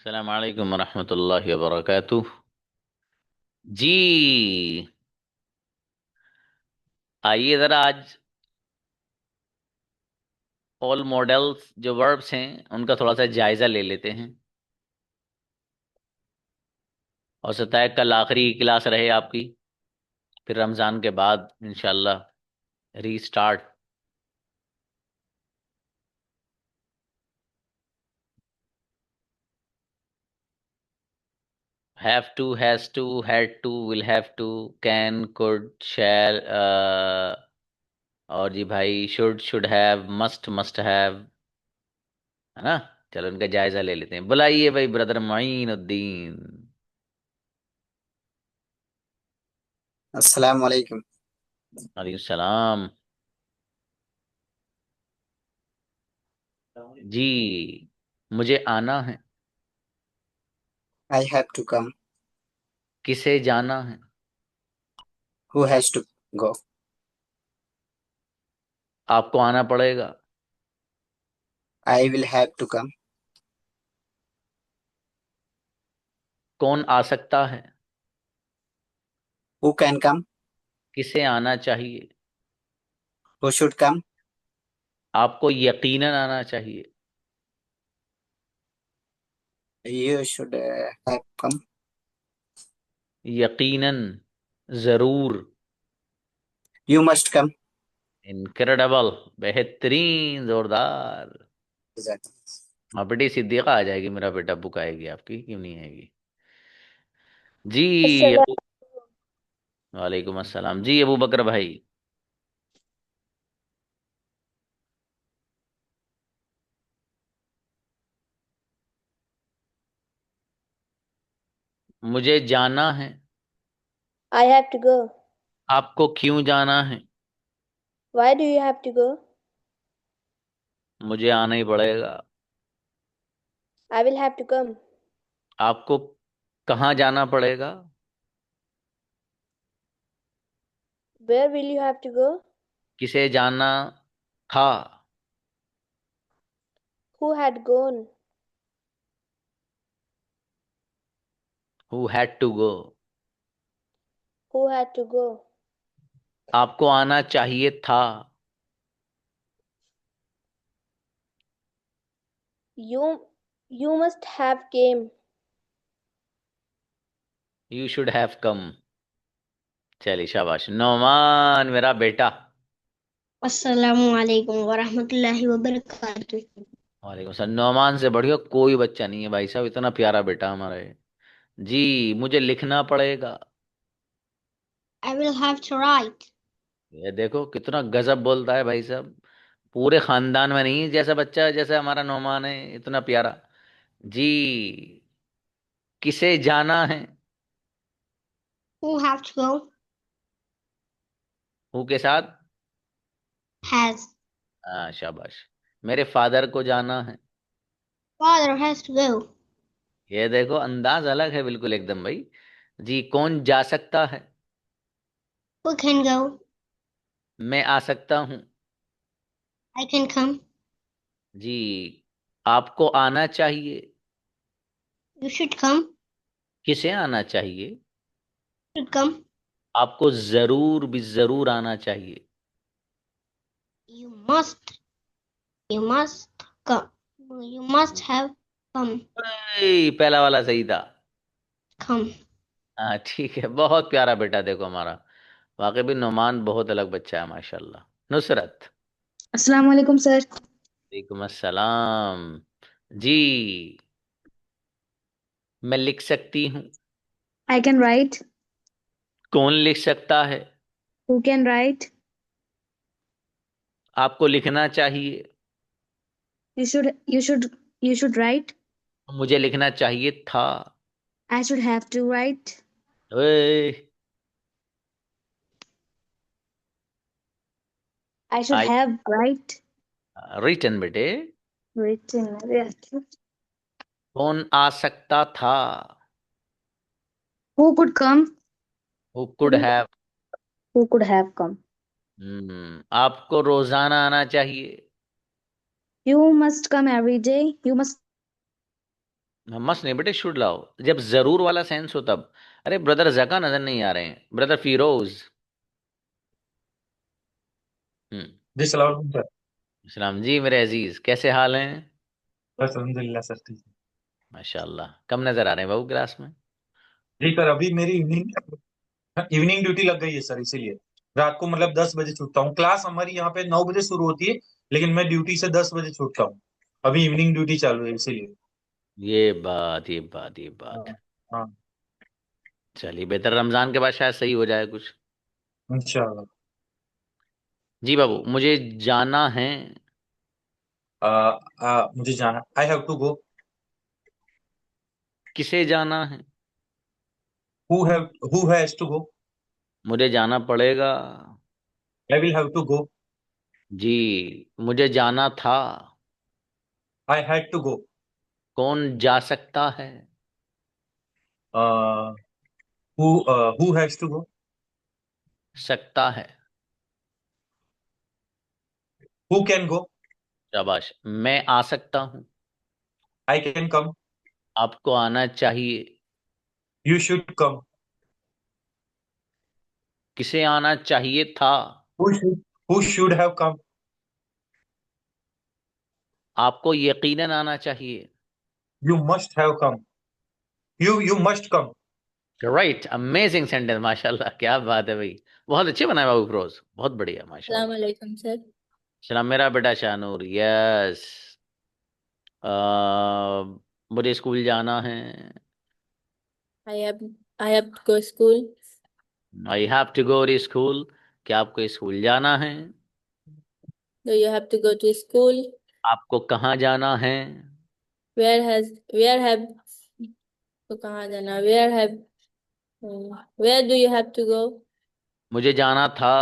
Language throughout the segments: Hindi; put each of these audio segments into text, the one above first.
अस्सलाम वालेकुम रहमतुल्लाहि व बरकातुह। जी, आइए ज़रा आज ऑल मॉडल्स जो वर्ब्स हैं उनका थोड़ा सा जायज़ा ले लेते हैं। और सकता है कल आखिरी क्लास रहे आपकी, फिर रमज़ान के बाद इंशाल्लाह restart. Have to, has to, had to, will have to, can, could, shall, और जी भाई शुड हैव, मस्ट हैव, है ना। चलो उनका जायज़ा ले लेते हैं। बुलाइए भाई ब्रदर मोइनुद्दीन। अस्सलाम वालेकुम। वालेकुम सलाम। जी, मुझे आना है। I have to come. किसे जाना है? Who has to go. आपको आना पड़ेगा। I will have to come. कौन आ सकता है? Who can come. किसे आना चाहिए? Who should come. आपको यकीनन आना चाहिए। You should have come. यकीनन, जरूर, यू मस्ट कम। इनक्रेडिबल, बेहतरीन, जोरदार। हाँ बेटी सिद्दीका आ जाएगी, मेरा बेटा बुक आएगी आपकी, क्यों नहीं आएगी। जी अस्सलाम। वालेकुम अस्सलाम। जी अबू बकर भाई, मुझे जाना है। I have to go. आपको क्यों जाना है? Why do you have to go? मुझे आना ही पड़ेगा। I will have to come. आपको कहाँ जाना पड़ेगा? Where will you have to go? किसे जाना था? Who had gone? Who had to go. Who had to go? आपको आना चाहिए था। You must have came. You should have कम। चलिए शाबाश नौमान मेरा बेटा। अस्सलामुअलैकुम वरहमतुल्लाहि वबरकातुहू। वालेकुम सलाम। नौमान से बढ़िया कोई बच्चा नहीं है भाई साहब, इतना प्यारा बेटा हमारा है। जी, मुझे लिखना पड़ेगा। I will have to write. ये देखो कितना गजब बोलता है भाई साहब। पूरे खानदान में नहीं जैसा बच्चा जैसे हमारा नौमान है, इतना प्यारा। जी, किसे जाना है? Who have to go? Who के साथ? Has. हाँ शाबाश। मेरे फादर को जाना है। Father has to go. ये देखो अंदाज अलग है बिल्कुल एकदम भाई। जी, कौन जा सकता है? Who can go? मैं आ सकता हूँ। I can come. जी, आपको आना चाहिए। You should come. किसे आना चाहिए? Should come. आपको जरूर भी जरूर आना चाहिए। You must. You must come. You must have come. पहला वाला सही था। Come. हाँ ठीक है, बहुत प्यारा बेटा देखो हमारा। वाकई भी नोमान बहुत अलग बच्चा है माशाल्लाह। नुसरत। अस्सलाम वालेकुम सर। वालेकुम अस्सलाम। जी, मैं लिख सकती हूँ। I can write. कौन लिख सकता है? Who can write. आपको लिखना चाहिए। You should write. मुझे लिखना चाहिए था। I should have to write. ओए, I should I have write. Written बेटे। रिटन। कौन आ सकता था? Who could come. Who could have. Who could have come. आपको रोजाना आना चाहिए। You must come every day. You must मस्त नहीं बेटे, शुड लाओ। जब जरूर वाला सेंस हो तब। अरे ब्रदर जका नजर नहीं आ रहे हैं, ब्रदर फिरोज। हम्म। जी सलाम अलैकुम सर। सलाम जी मेरे अजीज, कैसे हाल हैं? बस अल्हम्दुलिल्लाह सर, ठीक है। माशाल्लाह, कम नजर आ रहे हैं बाबू क्लास में। जी सर, अभी मेरी इवनिंग इवनिंग ड्यूटी लग गई है सर, इसीलिए रात को मतलब 10 बजे छूटता हूँ। क्लास हमारी यहाँ पे 9 बजे शुरू होती है, लेकिन मैं ड्यूटी से 10 बजे छूटता हूँ। अभी इवनिंग ड्यूटी चालू है, इसीलिए। ये बात। हाँ हाँ, चलिए बेहतर, रमजान के बाद शायद सही हो जाए कुछ। इंशाल्लाह। जी बाबू, मुझे जाना है। मुझे जाना, आई हैव टू गो। किसे जाना है? Who has to go. मुझे जाना पड़ेगा। I will have to go. जी। मुझे जाना था। I had to go. कौन जा सकता है? Who has to go. सकता है। Who can go. शाबाश। मैं आ सकता हूँ। I can come. आपको आना चाहिए। You should come. किसे आना चाहिए था? Who should have come. आपको यकीनन आना चाहिए। You must have come. You must come. Right, amazing sentence, माशाल्लाह, क्या बात है भाई। बहुत अच्छे बनाए बाबू फिरोज, बहुत बढ़िया माशाल्लाह। Assalamualaikum, sir. सलाम मेरा बेटा शानूर, यस। मुझे स्कूल जाना है। I have I have to go school. I have to go to school. क्या आपको स्कूल जाना है? Do you have to go to school? आपको कहाँ जाना है? Where have तो कहाँ जाना? Where do you have to go? मुझे जाना था।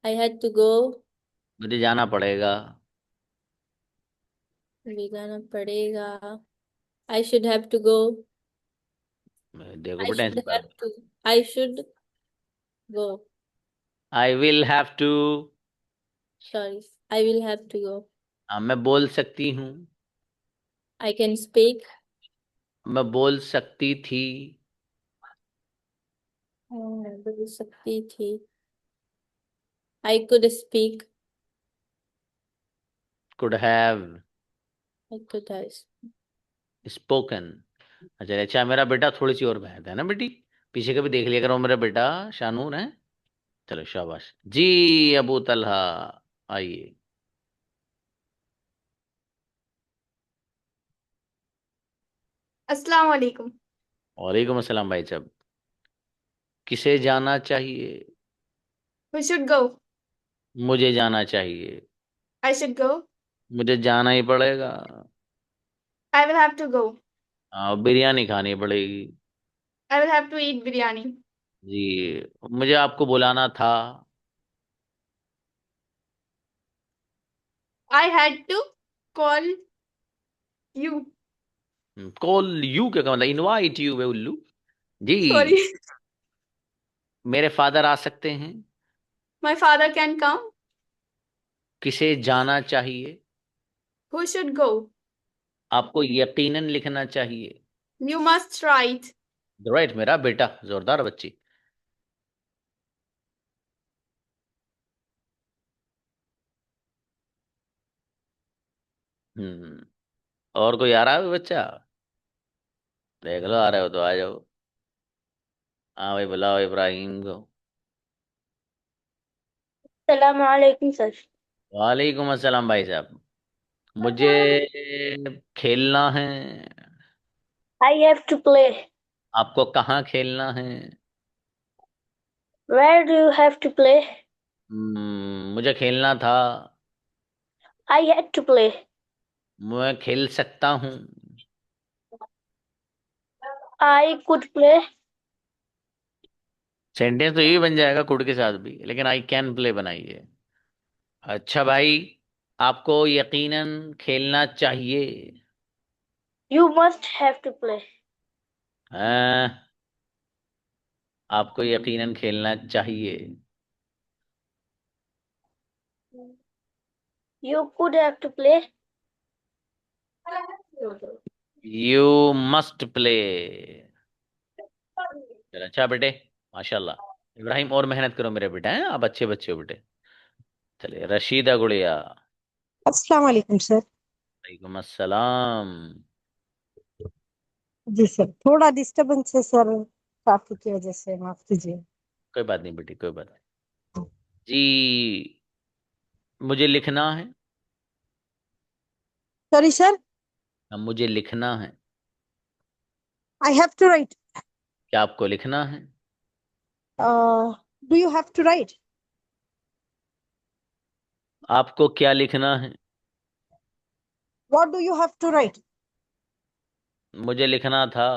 I had to go. मुझे जाना पड़ेगा। मुझे जाना पड़ेगा. I should have to go. देखो I बेटा should ऐसे have बात। to. I should go. I will have to. Sorry. I will have to go. मैं बोल सकती हूँ। I can speak. मैं बोल सकती थी। बोल सकती थी. I could speak. Could have I could have. Spoken. अच्छा मेरा बेटा थोड़ी सी और मेहनत है ना बेटी। पीछे का भी देख लिया करो, मेरा बेटा शानूर है। चलो शाबाश जी। अबू तलहा, आइए। अस्सलाम वालेकुम। वालेकुम अस्सलाम भाई साहब। किसे जाना चाहिए? We should go. मुझे जाना चाहिए। I should go. मुझे जाना ही पड़ेगा। I will have to go. Biryani खानी पड़ेगी। I will have to eat biryani. जी। मुझे आपको बुलाना था। I had to call you. Call you क्या मतलब? इनवाइट यू वे उल्लू। जी। Sorry. मेरे फादर आ सकते हैं। My father can come. किसे जाना चाहिए? Who should go? आपको यकीनन लिखना चाहिए। You must write. राइट मेरा बेटा, जोरदार बच्ची। हम्म। और कोई आ रहा है बच्चा? देख लो, आ रहे हो तो आ जाओ। हाँ भाई, बुलाओ इब्राहिम को। Assalamualaikum, sir. वालेकुम अस्सलाम भाई साहब। मुझे खेलना है। I have to play. आपको कहाँ खेलना है? Where do you have to play? मुझे खेलना था। I had to play. मैं खेल सकता हूँ। I could play. सेंटेंस तो यही बन जाएगा कुड के साथ भी, लेकिन आई कैन प्ले बनाइए। अच्छा भाई, आपको यकीनन खेलना चाहिए। You must have to play. हाँ, आपको यकीनन खेलना चाहिए। You could have to play. You must play. चलो अच्छा बेटे, माशाल्लाह। इब्राहिम और मेहनत करो मेरे बेटे, हैं आप अच्छे बच्चे हो बेटे। चलिए रशीदा गुड़िया। अस्सलाम वालेकुम सर। वालेकुम अस्सलाम। जी सर, थोड़ा डिस्टरबेंस है सर, ट्रैफिक की वजह से, माफ कीजिए। कोई बात नहीं बेटी, कोई बात नहीं जी। मुझे लिखना है। सॉरी सर, अब मुझे लिखना है। I have to write. क्या आपको लिखना है? Do you have to write? आपको क्या लिखना है? What do you have to write? मुझे लिखना था।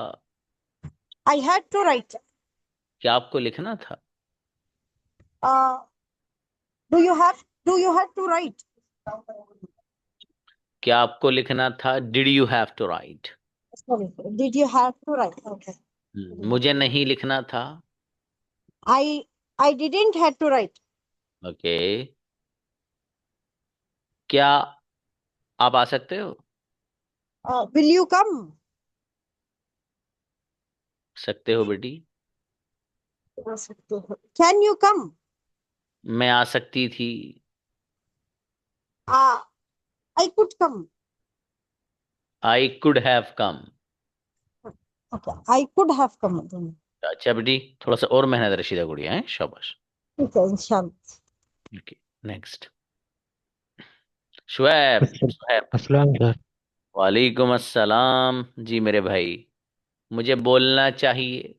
I had to write. क्या आपको लिखना था? Do you have do you have to write? क्या आपको लिखना था? Did you have to write? Sorry, did you have to write? Okay. मुझे नहीं लिखना था। I I didn't have to write. Okay. क्या आप आ सकते हो? Will you come? सकते हो बेटी। आ सकते हो। Can you come? मैं आ सकती थी। I could come. I could have come. Okay, I could have come. अच्छा बेटी, थोड़ा सा और मेहनत रशीदा गुड़िया है, शाबाश। ठीक है इंशाल्लाह। Okay next. शुएब। शुएब। अस्सलाम सर। वालेकुम अस्सलाम जी मेरे भाई। मुझे बोलना चाहिए।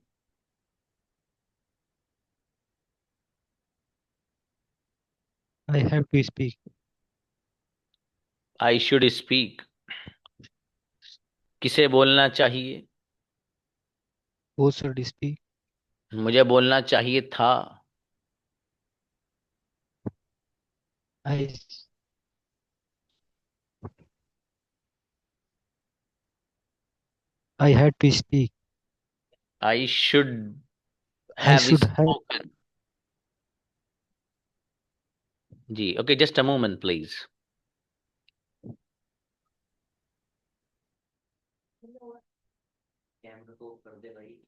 I have to speak. I should speak. किसे बोलना चाहिए? वो शुड स्पीक। मुझे बोलना चाहिए था। I I had to speak. I should I have should have. Spoken. जी okay, just a moment please. Camera को कर दे भाई।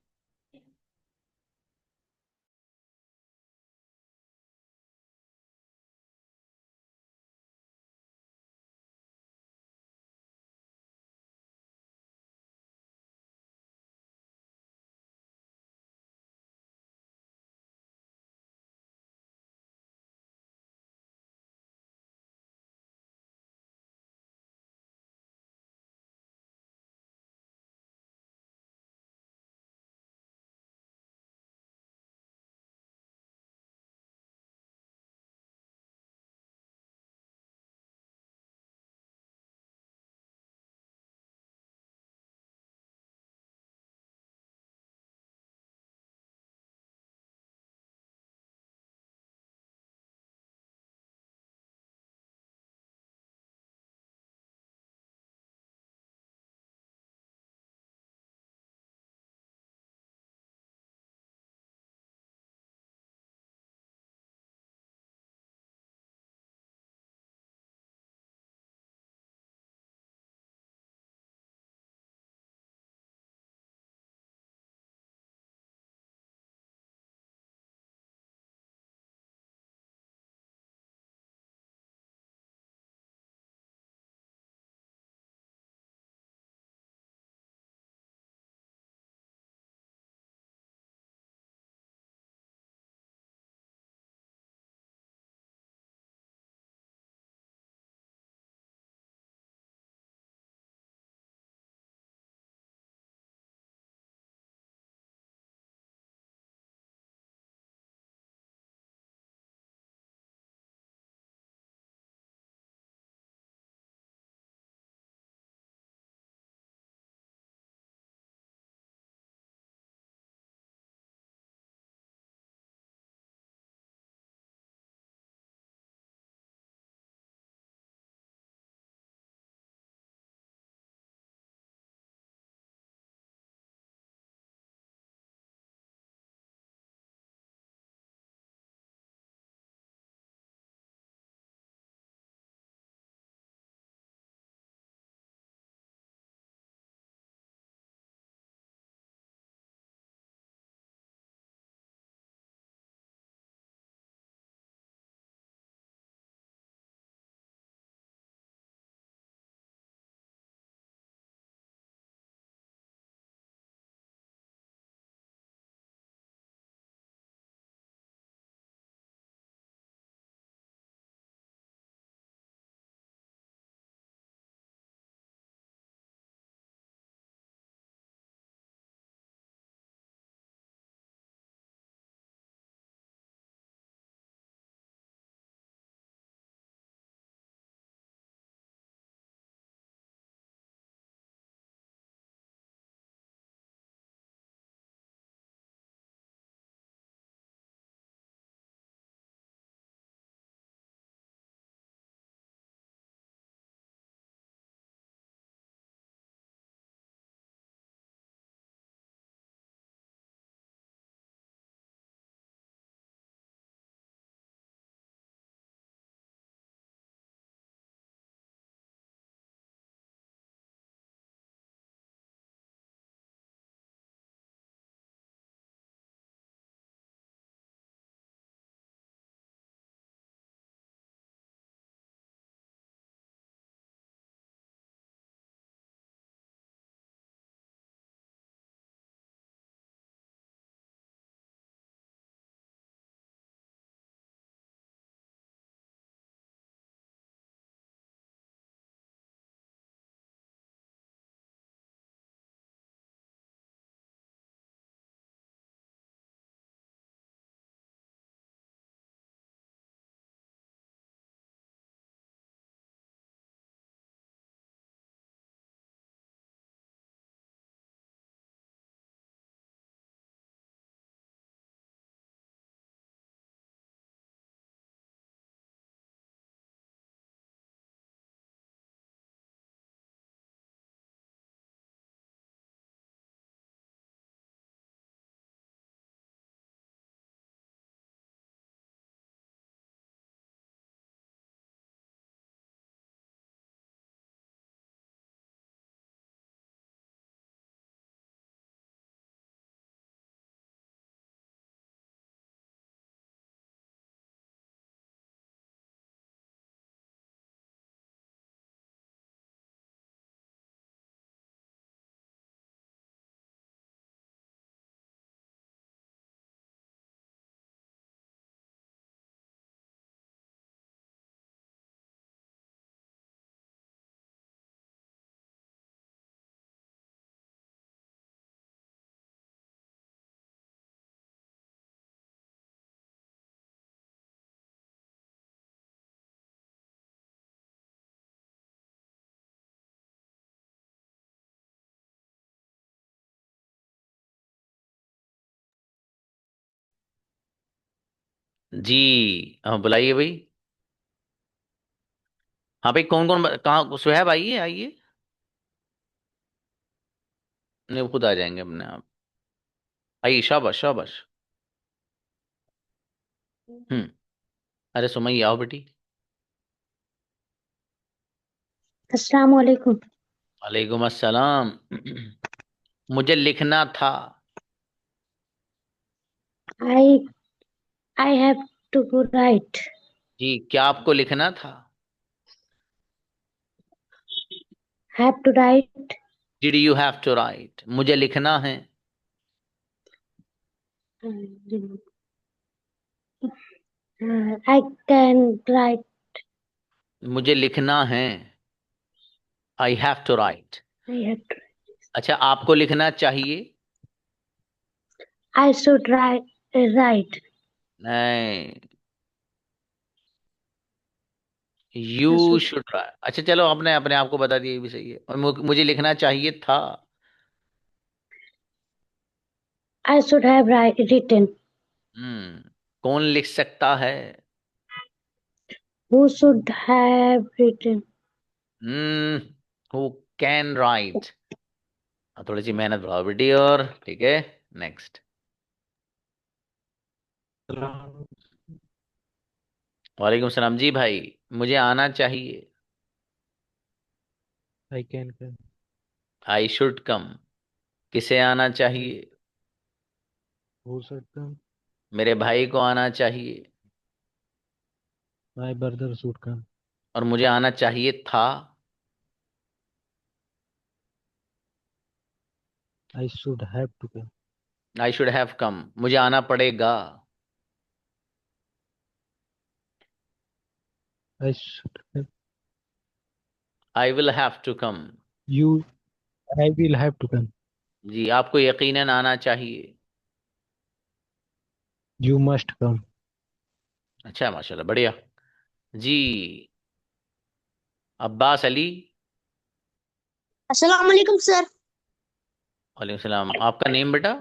जी। हाँ बुलाइए भाई। हाँ भाई, कौन कौन कहाँ? सुहैब आइए आइए। नहीं, वो खुद आ जाएंगे अपने आप। आइए, शाबाश शाबाश। हम्म। अरे सुमैया आओ बेटी। अस्सलाम वालेकुम। वालेकुम अस्सलाम। मुझे लिखना था। I I have to write. जी, क्या आपको लिखना था? Have to write. Did you have to write? मुझे लिखना है। I can write. मुझे लिखना है। I have to write. I have to. अच्छा, आपको लिखना चाहिए। I should write. नहीं, I you should. Should write. अच्छा चलो, आपने अपने आप को बता दिया, ये भी सही है। और मुझे लिखना चाहिए था। I should have written. कौन लिख सकता है? Who should have written? Hmm who can right? थोड़ी सी मेहनत बढ़ाओ बेटी, और ठीक है। नेक्स्ट। सलाम। वालेकुम सलाम जी भाई। मुझे आना चाहिए। I can come. I should come. किसे आना चाहिए? Who should come? मेरे भाई को आना चाहिए। My brother should come. और मुझे आना चाहिए था। I should have to come. I should have come. मुझे आना पड़ेगा। I should have. I will have to come. You. I will have to come. जी, आपको यकीनन आना चाहिए। You must come. अच्छा, माशाल्लाह, बढ़िया। जी। अब्बास अली। अस्सलाम वालेकुम सर। वालेकुम सलाम। आपका नेम बेटा?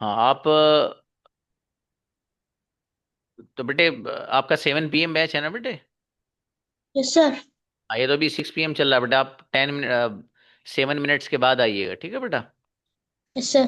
हाँ, आप तो बेटे, आपका 7 PM बैच है ना बेटे? Yes sir. हाँ, ये तो अभी 6 PM चल रहा है बेटा। आप 10 मिनट 7 मिनट्स के बाद आइएगा, ठीक है बेटा? Yes sir.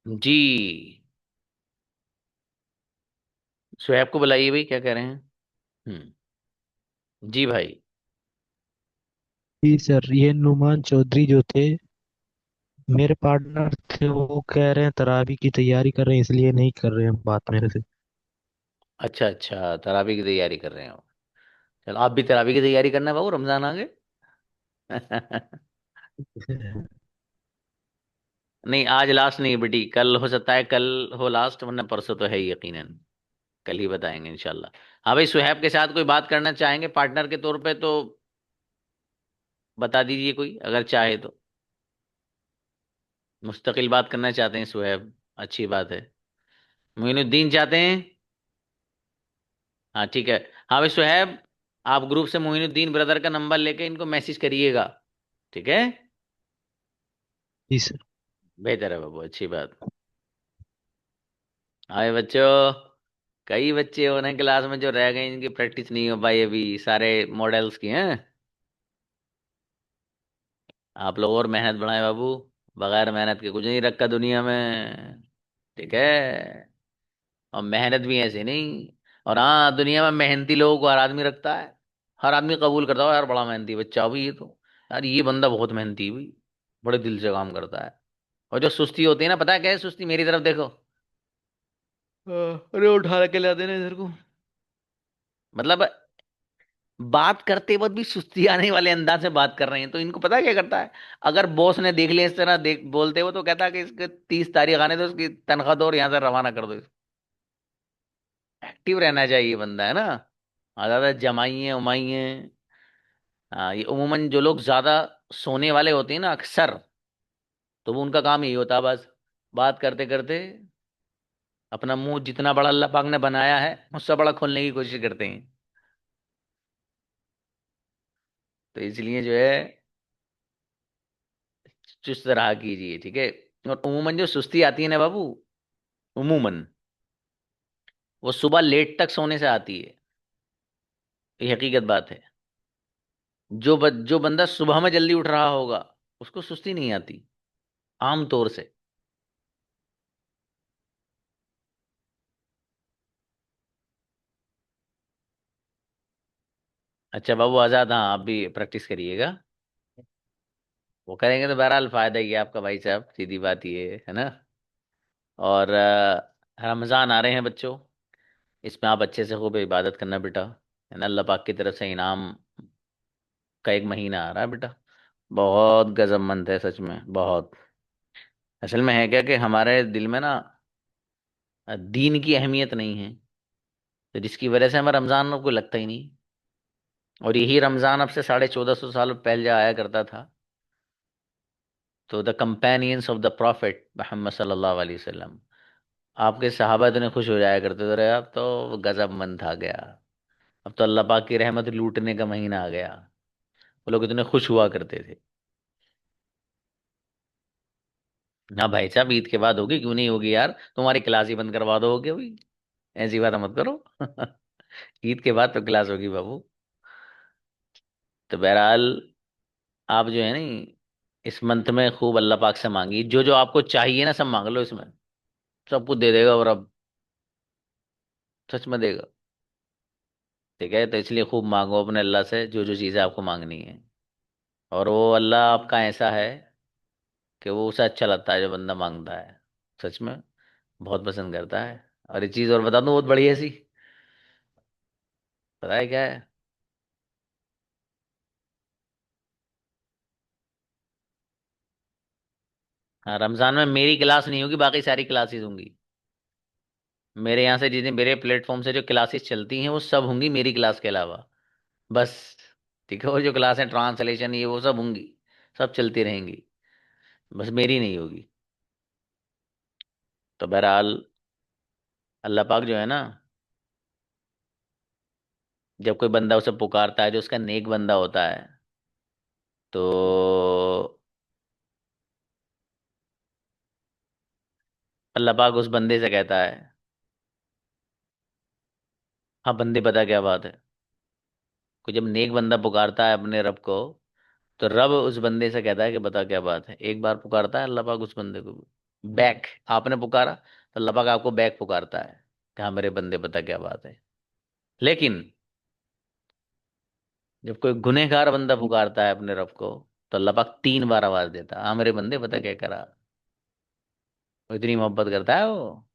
जी। सुहैब को बुलाइए भाई, क्या कह रहे हैं? जी भाई। जी सर, ये नुमान चौधरी जो थे मेरे पार्टनर थे, वो कह रहे हैं तरावी की तैयारी कर रहे हैं, इसलिए नहीं कर रहे हैं बात मेरे से। अच्छा अच्छा, तरावी की तैयारी कर रहे हो। चलो, आप भी तरावी की तैयारी करना बाबू, रमजान आ गए। नहीं, आज लास्ट नहीं बेटी, कल हो सकता है, कल हो लास्ट, वरना परसों तो है ही यकीनन। कल ही बताएंगे इंशाल्लाह। हाँ भाई, सुहैब के साथ कोई बात करना चाहेंगे पार्टनर के तौर पे तो बता दीजिए, कोई अगर चाहे तो। मुस्तकिल बात करना चाहते हैं सुहैब, अच्छी बात है। मोइनुद्दीन चाहते हैं? हाँ ठीक है। हाँ भाई सुहैब, आप ग्रुप से मोइनुद्दीन ब्रदर का नंबर लेके इनको मैसेज करिएगा, ठीक है? जी सर। बेहतर है बाबू, अच्छी बात। हाय बच्चों। कई बच्चे हो रहे हैं क्लास में जो रह गए, इनकी प्रैक्टिस नहीं हो पाई अभी, सारे मॉडल्स की हैं। आप लोग और मेहनत बढ़ाएं बाबू। बगैर मेहनत के कुछ नहीं रखा दुनिया में, ठीक है? और मेहनत भी ऐसे नहीं। और हाँ, दुनिया में मेहनती लोगों को हर आदमी रखता है। हर आदमी कबूल करता है यार, बड़ा मेहनती बच्चा भी ये तो। यार ये बंदा बहुत मेहनती भी, बड़े दिल से काम करता है। और जो सुस्ती होती है ना, पता है क्या है सुस्ती? मेरी तरफ देखो। अरे उठा के ला देना इधर को। मतलब बात करते वक्त भी सुस्ती आने वाले अंदाज से बात कर रहे हैं, तो इनको पता है क्या करता है? अगर बॉस ने देख लिया इस तरह देख बोलते हुए, तो कहता है कि इसके 30 तारीख आने दो, इसकी तनख्वाह दो और यहाँ से रवाना कर दो। एक्टिव रहना चाहिए बंदा, है ना? ज्यादा जमाइए उमाइए। हाँ, ये उमूमन जो लोग ज्यादा सोने वाले होते हैं ना अक्सर, तो वो उनका काम यही होता है, बस बात करते करते अपना मुंह जितना बड़ा अल्लाह पाक ने बनाया है उससे बड़ा खोलने की कोशिश करते हैं। तो इसलिए जो है चुस्त रहा कीजिए, ठीक है। और उमूमन जो सुस्ती आती है ना बाबू, उमूमन वो सुबह लेट तक सोने से आती है। ये हकीकत बात है। जो बंदा सुबह में जल्दी उठ रहा होगा उसको सुस्ती नहीं आती आम तौर से। अच्छा बाबू आजाद, हाँ आप भी प्रैक्टिस करिएगा। वो करेंगे तो बहरहाल फायदा ही है आपका भाई साहब, सीधी बात ये है ना। और रमजान आ रहे हैं बच्चों, इसमें आप अच्छे से खूब इबादत करना बेटा, है ना। अल्लाह पाक की तरफ से इनाम का एक महीना आ रहा है बेटा, बहुत गजबमंद है सच में, बहुत। असल में है क्या कि हमारे दिल में ना दीन की अहमियत नहीं है, तो जिसकी वजह से हमें रमजान को लगता ही नहीं। और यही रमजान अब से 1450 साल पहले आया करता था। तो the companions of the prophet Muhammad सल्लल्लाहु अलैहि वसल्लम, आपके सहाबा इतने खुश हो जाया करते थे, अरे अब तो गजब मंथ आ गया, अब तो अल्लाह पाक की रहमत लूटने का महीना आ गया। वो लोग इतने खुश हुआ करते थे। ना भाई साहब, ईद के बाद होगी, क्यों नहीं होगी यार, तुम्हारी क्लास ही बंद करवा दोगे अभी, ऐसी बात मत करो। ईद के बाद तो क्लास होगी बाबू। तो बहरहाल आप जो है नी इस मंथ में खूब अल्लाह पाक से मांगी, जो जो आपको चाहिए ना सब मांग लो इसमें, सब कुछ दे देगा, और अब सच में देगा। ठीक है, तो इसलिए खूब मांगो अपने अल्लाह से जो जो चीज़ें आपको मांगनी है। और वो अल्लाह आपका ऐसा है कि वो उसे अच्छा लगता है जो बंदा मांगता है, सच में बहुत पसंद करता है। और एक चीज़ और बता दूं बहुत बढ़िया सी, पता है क्या है? हाँ, रमजान में मेरी क्लास नहीं होगी, बाकी सारी क्लासेस होंगी। मेरे यहाँ से जितने मेरे प्लेटफॉर्म से जो क्लासेस चलती हैं वो सब होंगी मेरी क्लास के अलावा, बस। ठीक है, वो जो क्लास है ट्रांसलेशन ये वो सब होंगी, सब चलती रहेंगी, बस मेरी नहीं होगी। तो बहरहाल अल्लाह पाक जो है ना, जब कोई बंदा उसे पुकारता है जो उसका नेक बंदा होता है, तो अल्लाह पाक उस बंदे से कहता है, हाँ बंदे पता क्या बात है, कोई जब नेक बंदा पुकारता है अपने रब को, तो रब उस बंदे से कहता है कि बता क्या बात है। एक बार पुकारता है अल्लाह पाक उस बंदे को, बैक आपने पुकारा तो अल्लाह पाक आपको बैक पुकारता है कि हाँ मेरे बंदे बता क्या बात है। लेकिन जब कोई गुनहगार बंदा पुकारता है अपने रब को, तो अल्लाह पाक 3 बार आवाज देता है, हाँ मेरे बंदे बता क्या करा। वो इतनी मोहब्बत करता है वो,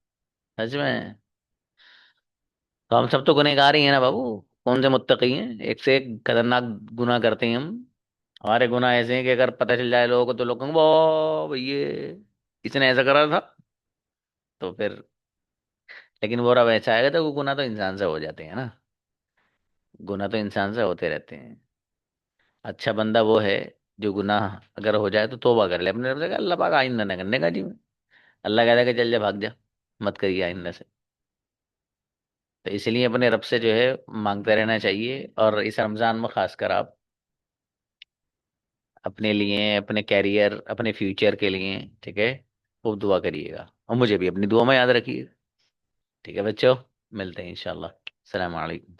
सच में। तो हम सब तो गुनहगार ही हैं ना बाबू, कौन से मुत्तकी हैं, एक से एक खतरनाक गुनाह करते हैं हम। हमारे गुनाह ऐसे हैं कि अगर पता चल जाए लोगों को तो लोग कहेंगे वाह भैया इसने ऐसा करा था। तो फिर लेकिन वो रब ऐसा आएगा तो वो गुनाह तो इंसान से हो जाते हैं ना, गुनाह तो इंसान से होते रहते हैं। अच्छा बंदा वो है जो गुनाह अगर हो जाए तो तौबा कर ले अपने रब से, कहे, अल्लाह पाक आइंदा ना करने का जी में। अल्लाह कहता है कि चल जा भाग जा, मत करिए आइंदा से। तो इसलिए अपने रब से जो है मांगते रहना चाहिए, और इस रमजान में खासकर आप अपने लिए, अपने कैरियर, अपने फ्यूचर के लिए, ठीक है, खूब दुआ करिएगा, और मुझे भी अपनी दुआ में याद रखिए। ठीक है बच्चों, मिलते हैं इंशाल्लाह। सलाम अलैकुम।